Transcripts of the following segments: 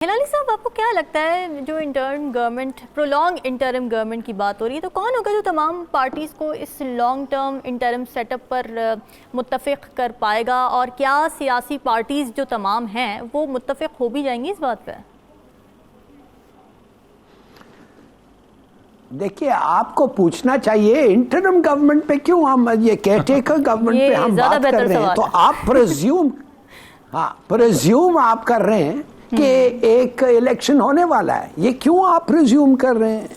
हिलाली साहब, आपको क्या लगता है जो interim government, prolong interim government की बात हो रही है, तो कौन होगा जो तमाम पार्टीज़ को इस लॉन्ग टर्म इंटरिम सेटअप पर मुत्तफ़िक कर पाएगा, और क्या सियासी पार्टीज़ जो तमाम हैं वो मुत्तफ़िक हो भी जाएंगी इस बात पर? देखिए, आपको पूछना चाहिए इंटरिम गवर्नमेंट पे क्यों हम ये केयरटेकर गवर्नमेंट पे हम बात कर रहे हैं। तो आप प्रेज्यूम आप कर रहे हैं कि एक इलेक्शन होने वाला है, ये क्यों आप प्रिज्यूम कर रहे हैं?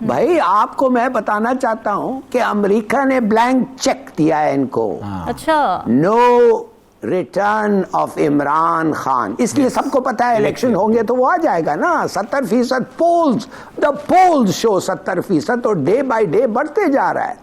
भाई, आपको मैं बताना चाहता हूं कि अमेरिका ने ब्लैंक चेक दिया है इनको। अच्छा, no return of Imran Khan, इसलिए सबको पता है इलेक्शन होंगे तो वो आ जाएगा ना। 70% पोल्स, द पोल्स शो 70%, और डे बाय डे बढ़ते जा रहा है।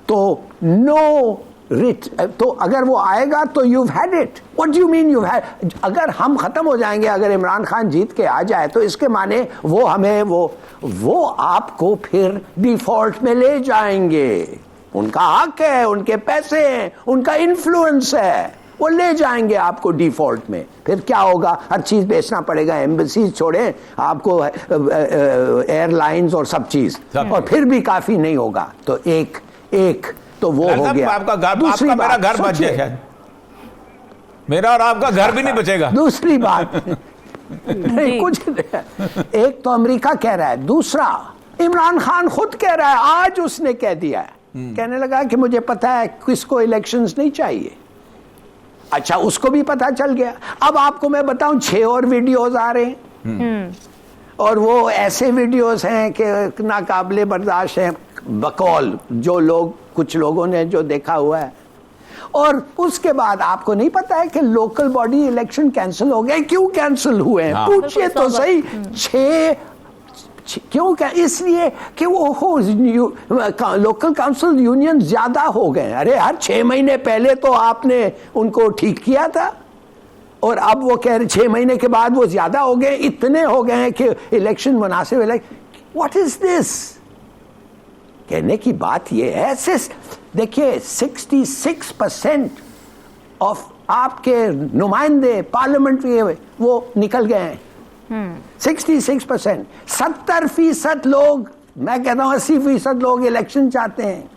तो नो तो अगर वो आएगा तो you had it. What do you mean you had? अगर हम खत्म हो जाएंगे, अगर इमरान खान जीत के आ जाए, तो इसके माने वो हमें वो आपको फिर डिफॉल्ट में ले जाएंगे। उनका हक है, उनके पैसे हैं, उनका इन्फ्लुएंस है, वो ले जाएंगे आपको डिफॉल्ट में। फिर क्या होगा? हर चीज बेचना पड़ेगा, एम्बेसीज छोड़े आपको, एयरलाइंस और सब चीज, और फिर भी काफी नहीं होगा। तो एक तो वो हो गया। आपका मेरा घर बच गया शायद, मेरा और आपका घर भी नहीं बचेगा। दूसरी बात नहीं, कुछ एक तो अमेरिका कह रहा है, दूसरा इमरान खान खुद कह रहा है, आज उसने कह दिया है, कहने लगा कि मुझे पता है किसको इलेक्शंस नहीं चाहिए। अच्छा, उसको भी पता चल गया। अब आपको मैं बताऊं, 6 और वीडियोस आ रहे हैं, और वो ऐसे वीडियोस हैं कि नाकाबिले बर्दाश्त हैं, बकौल, जो लोग, कुछ लोगों ने जो देखा हुआ है। और उसके बाद आपको नहीं पता है कि लोकल बॉडी इलेक्शन कैंसिल हो गए। क्यों कैंसिल हुए हैं? पूछिए तो सही। 6 क्यों? क्या? इसलिए कि वो लोकल काउंसिल यूनियन ज्यादा हो गए। अरे यार, 6 महीने पहले तो आपने उनको ठीक किया था, और अब वो कह रहे 6 महीने के बाद वो ज्यादा हो गए, इतने हो गए हैं कि इलेक्शन मुनासिब। What is this? कहने की बात ये है, देखिए 66% ऑफ आपके नुमाइंदे पार्लियामेंट के वो निकल गए हैं। 66%, 70% लोग, मैं कहता हूं 80% लोग इलेक्शन चाहते हैं।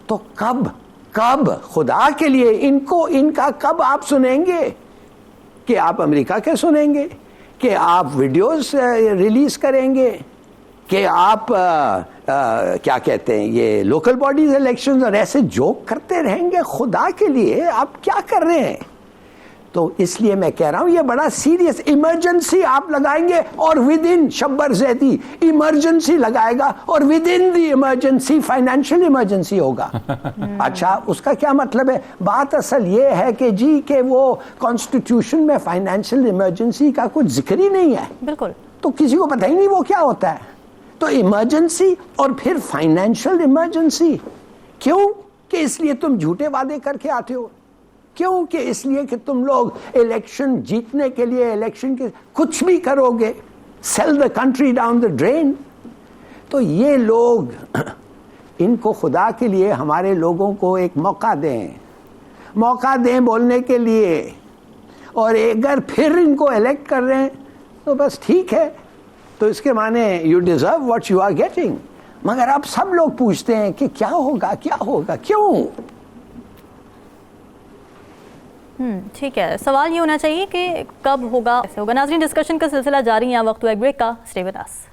तो कब खुदा के लिए इनका कब आप सुनेंगे? कि आप अमेरिका के सुनेंगे, कि आप वीडियोस रिलीज करेंगे, कि आप क्या कहते हैं, ये लोकल बॉडीज इलेक्शंस और ऐसे जोक करते रहेंगे? खुदा के लिए आप क्या कर रहे हैं? तो इसलिए मैं कह रहा हूं, ये बड़ा सीरियस इमरजेंसी आप लगाएंगे, और with in Shabbar Zaidi emergency लगाएगा, और with in the emergency financial emergency होगा। अच्छा, उसका क्या मतलब है? बात असल ये है कि जी के वो कॉन्स्टिट्यूशन में फाइनेंशियल इमरजेंसी का कुछ जिक्र ही नहीं है। बिल्कुल। तो किसी को पता ही नहीं वो क्या होता है। तो इमरजेंसी और फिर फाइनेंशियल इमरजेंसी क्यों? कि इसलिए तुम झूठे वादे करके आते हो। क्यों? कि इसलिए कि तुम लोग इलेक्शन जीतने के लिए इलेक्शन के कुछ भी करोगे, sell the country down the drain. तो ये लोग, इनको खुदा के लिए हमारे लोगों को एक मौका दें बोलने के लिए, और अगर फिर इनको इलेक्ट कर रहे हैं तो बस ठीक है, तो इसके माने you deserve what you are getting. मगर अब सब लोग पूछते हैं कि क्या होगा, क्यों? ठीक है, सवाल ये होना चाहिए कि कब होगा, कैसे होगा। नाज़रीन, डिस्कशन का सिलसिला जारी है, वक्त हुआ एक ब्रेक का। Stay with us.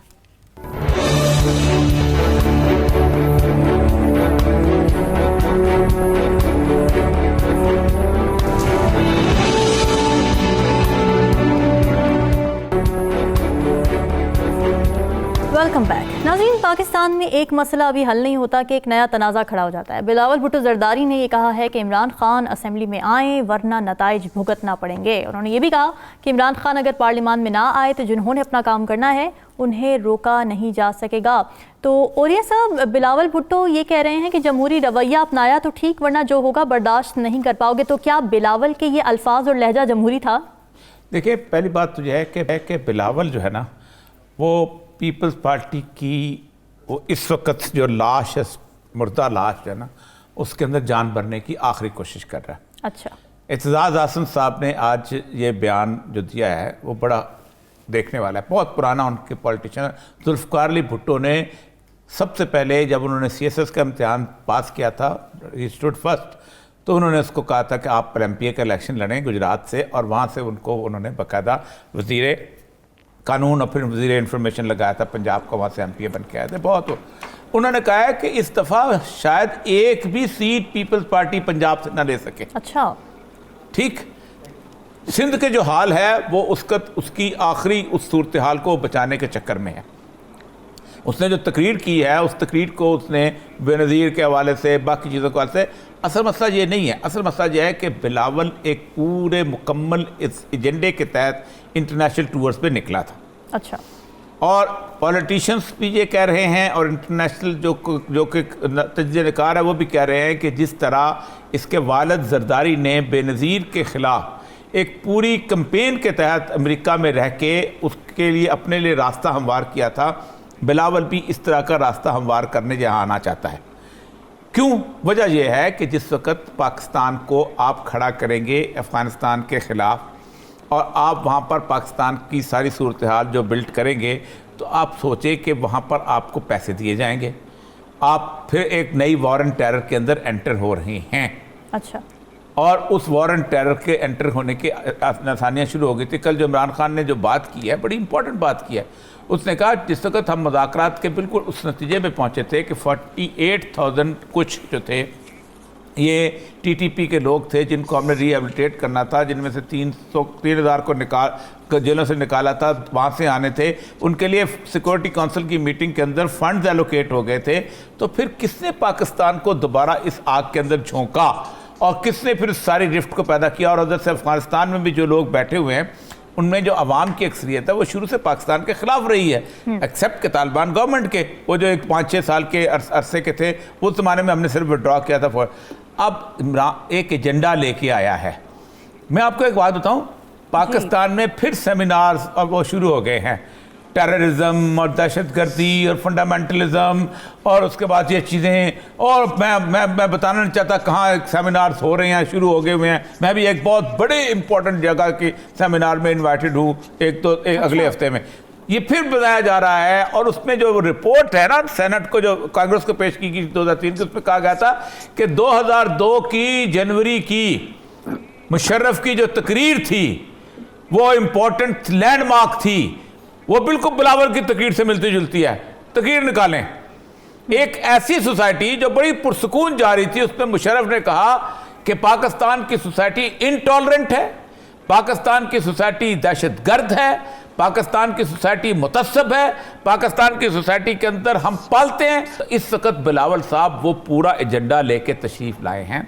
Welcome back. नाज़रीन, पाकिस्तान में एक मसला अभी हल नहीं होता कि एक नया तनाज़ा खड़ा हो जाता है। बिलावल भुट्टो जरदारी ने ये कहा है कि इमरान खान असेंबली में आए, वरना नताइज भुगतना पड़ेंगे। उन्होंने ये भी कहा कि इमरान खान अगर पार्लियामान में ना आए तो जिन्होंने अपना काम करना है उन्हें रोका नहीं जा सकेगा। तो ओरिया साहब, बिलावल भुट्टो ये कह रहे हैं कि जमहूरी रवैया अपनाया तो ठीक, वरना जो होगा बर्दाश्त नहीं कर पाओगे। तो क्या बिलावल के ये अल्फाज और लहजा जमहूरी था? देखिए, पहली बात तो यह है कि बिलावल जो है ना, वो पीपल्स पार्टी की वो इस वक्त जो लाश है, मुर्दा लाश है ना, उसके अंदर जान भरने की आखिरी कोशिश कर रहा है। अच्छा, एतजाज़ आसन साहब ने आज ये बयान जो दिया है वो बड़ा देखने वाला है, बहुत पुराना उनके पॉलिटिशियन जुल्फ़िकार अली भुट्टो ने सबसे पहले जब उन्होंने CSS का इम्तिहान पास किया था, ही स्टूड फर्स्ट, तो उन्होंने उसको कहा था कि आप MPA का इलेक्शन लड़ें गुजरात से, और वहाँ से उनको उन्होंने बाकायदा वज़ीर कानून और फिर वज़ीर इंफॉर्मेशन लगाया था पंजाब का, वहाँ से MPA बन के आए थे। बहुत उन्होंने कहा है कि इस दफ़ा शायद एक भी सीट पीपल्स पार्टी पंजाब से ना ले सके। अच्छा, ठीक, सिंध के जो हाल है वो उसकी आखिरी उस सूरत हाल को बचाने के चक्कर में है। उसने जो तकरीर की है उस तकरीर को उसने बेनज़ीर के हवाले से, बाकी चीज़ों के हवाले से, असल मसला ये नहीं है। असल मसला ये है कि बिलावल एक पूरे मुकम्मल इस एजेंडे के तहत इंटरनेशनल टूर्स पे निकला था। अच्छा, और पॉलिटिशियंस भी ये कह रहे हैं और इंटरनेशनल जो कि तजज़ियाकार है वो भी कह रहे हैं कि जिस तरह इसके वालिद जरदारी ने बेनज़ीर के ख़िलाफ़ एक पूरी कैंपेन के तहत अमेरिका में रह के उसके लिए अपने लिए रास्ता हमवार किया था, बिलावल भी इस तरह का रास्ता हमवार करने यहाँ आना चाहता है। क्यों? वजह यह है कि जिस वक्त पाकिस्तान को आप खड़ा करेंगे अफ़गानिस्तान के ख़िलाफ़ और आप वहाँ पर पाकिस्तान की सारी सूरत हाल जो बिल्ड करेंगे, तो आप सोचें कि वहाँ पर आपको पैसे दिए जाएंगे, आप फिर एक नई वॉर ऑन टेरर के अंदर एंटर हो रहे हैं। अच्छा, और उस वॉर ऑन टेरर के एंटर होने की आसानियाँ शुरू हो गई थी। कल जो इमरान खान ने जो बात की है, बड़ी इंपॉर्टेंट बात की है। उसने कहा जिस वक्त हम मुज़ाकरात के बिल्कुल उस नतीजे में पहुँचे थे कि 48,000 कुछ जो थे ये TTP के लोग थे जिनको हमने रिहेबिलिटेट करना था, जिनमें से 3,000 को जेलों से निकाला था, वहाँ से आने थे, उनके लिए सिक्योरिटी काउंसिल की मीटिंग के अंदर फंड्स एलोकेट हो गए थे। तो फिर किसने पाकिस्तान को दोबारा इस आग के अंदर झोंका और किसने फिर सारी रिफ्ट को पैदा किया? और उधर से अफ़गानिस्तान में भी जो लोग बैठे हुए हैं उनमें जो अवाम की अक्सरियत है वो शुरू से पाकिस्तान के ख़िलाफ़ रही है, एक्सेप्ट के तालिबान गवर्नमेंट के, वो जो एक 5-6 साल के अरसे के थे, उस ज़माने में हमने सिर्फ विड्रॉ किया था। अब इमरान एक एजेंडा लेके आया है। मैं आपको एक बात बताऊं, पाकिस्तान में फिर सेमिनार्स और वो शुरू हो गए हैं, टेररिज्म और दहशतगर्दी और फंडामेंटलिज्म और उसके बाद ये चीज़ें, और मैं बताना नहीं चाहता कहाँ सेमिनार्स हो रहे हैं, शुरू हो गए हुए हैं। मैं भी एक बहुत बड़े इंपॉर्टेंट जगह के सेमिनार में इनवाइटेड हूँ एक अगले हफ्ते में। ये फिर बताया जा रहा है, और उसमें जो रिपोर्ट है ना सेनेट को जो कांग्रेस को पेश की गई 2003 की, उसमें कहा गया था कि 2002 की जनवरी की मुशर्रफ की जो तकरीर थी वो इम्पोर्टेंट लैंडमार्क थी, वो बिल्कुल बिलावल की तकरीर से मिलती जुलती है। तकरीर निकालें, एक ऐसी सोसाइटी जो बड़ी पुरसुकून जा रही थी, उसमें मुशर्रफ ने कहा कि पाकिस्तान की सोसाइटी इनटॉलरेंट है, पाकिस्तान की सोसाइटी दहशतगर्द है, पाकिस्तान की सोसाइटी मुतस्सब है, पाकिस्तान की सोसाइटी के अंदर हम पालते हैं। तो इस वक्त बिलावल साहब वो पूरा एजेंडा लेके तशरीफ़ लाए हैं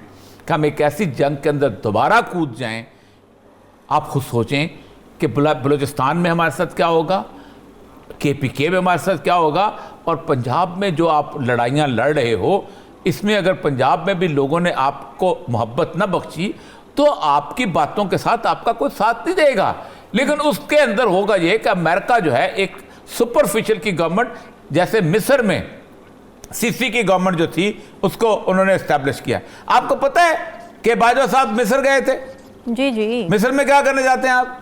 कि हम एक ऐसी जंग के अंदर दोबारा कूद जाएं। आप खुद सोचें कि बलूचिस्तान में हमारे साथ क्या होगा, KPK में हमारे साथ क्या होगा, और पंजाब में जो आप लड़ाइयाँ लड़ रहे हो, इसमें अगर पंजाब में भी लोगों ने आपको मोहब्बत न बख्शी तो आपकी बातों के साथ आपका कोई साथ नहीं देगा। लेकिन उसके अंदर होगा ये कि अमेरिका जो है एक सुपरफिशियल की गवर्नमेंट, जैसे मिस्र में सीसी की गवर्नमेंट जो थी उसको उन्होंने इस्टेब्लिश किया। आपको पता है कि बाजवा साहब मिस्र गए थे? जी जी। मिस्र में क्या करने जाते हैं आप?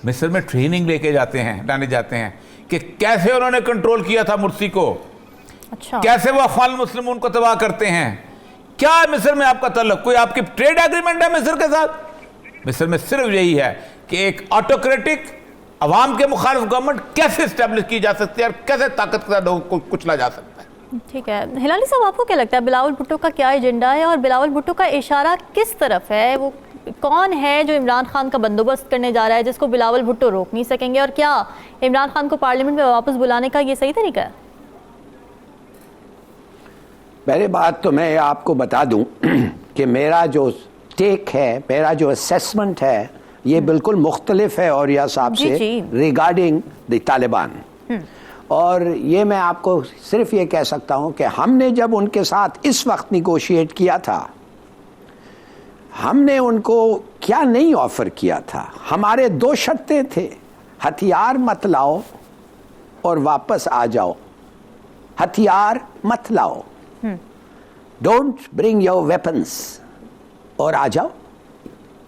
मिस्र में ट्रेनिंग लेके जाते हैं, लाने जाते हैं कि कैसे उन्होंने कंट्रोल किया था मुर्सी को। अच्छा, कैसे वो अफ़गान मुस्लिमों को तबाह करते हैं। क्या है मिस्र में आपका तल्लुक? कोई आपकी ट्रेड एग्रीमेंट है मिस्र के साथ? मिस्र में सिर्फ यही है कि एक ऑटोक्रेटिक अवाम के मुखालिफ गवर्नमेंट कैसे इस्टेब्लिश की जा सकती है और कैसे ताकत के साथ लोगों को कुचला जा सकता है। ठीक है हिलाली साहब, आपको क्या लगता है बिलावल भुट्टो का क्या एजेंडा है और बिलावल भुट्टो का इशारा किस तरफ है? वो कौन है जो इमरान खान का बंदोबस्त करने जा रहा है जिसको बिलावल भुट्टो रोक नहीं सकेंगे, और क्या इमरान खान को पार्लियामेंट में वापस बुलाने का ये सही तरीका है? पहली बात तो मैं आपको बता दूं कि मेरा जो टेक है, मेरा जो असेसमेंट है, ये बिल्कुल मुख्तलिफ है और या साहब से रिगार्डिंग द तालिबान। और ये मैं आपको सिर्फ ये कह सकता हूं कि हमने जब उनके साथ इस वक्त निगोशिएट किया था, हमने उनको क्या नहीं ऑफर किया था। हमारे 2 शर्तें थे, हथियार मत लाओ और वापस आ जाओ। हथियार मत लाओ, डोंट ब्रिंग योर वेपन्स, और आ जाओ।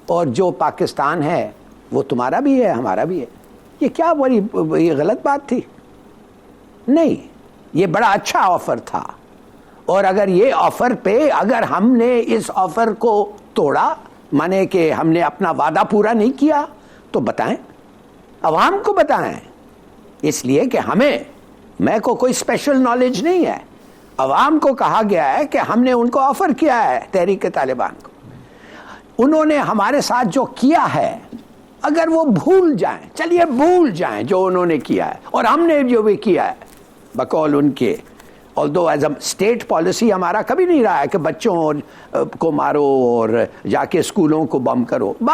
और जो पाकिस्तान है वो तुम्हारा भी है, हमारा भी है। ये क्या बड़ी ये गलत बात थी? नहीं, ये बड़ा अच्छा ऑफर था। और अगर ये ऑफर पे अगर हमने इस ऑफर को तोड़ा, माने कि हमने अपना वादा पूरा नहीं किया, तो बताएं, अवाम को बताएं। इसलिए कि मैं को कोई स्पेशल नॉलेज नहीं है। अवाम को कहा गया है कि हमने उनको ऑफर किया है, तहरीक तालिबान को। उन्होंने हमारे साथ जो किया है, अगर वो भूल जाएं, चलिए भूल जाएं जो उन्होंने किया है और हमने जो भी किया है बकौल उनके। Although as a state policy हमारा कभी नहीं रहा है कि बच्चों को मारो और जाके स्कूलों को बम करो।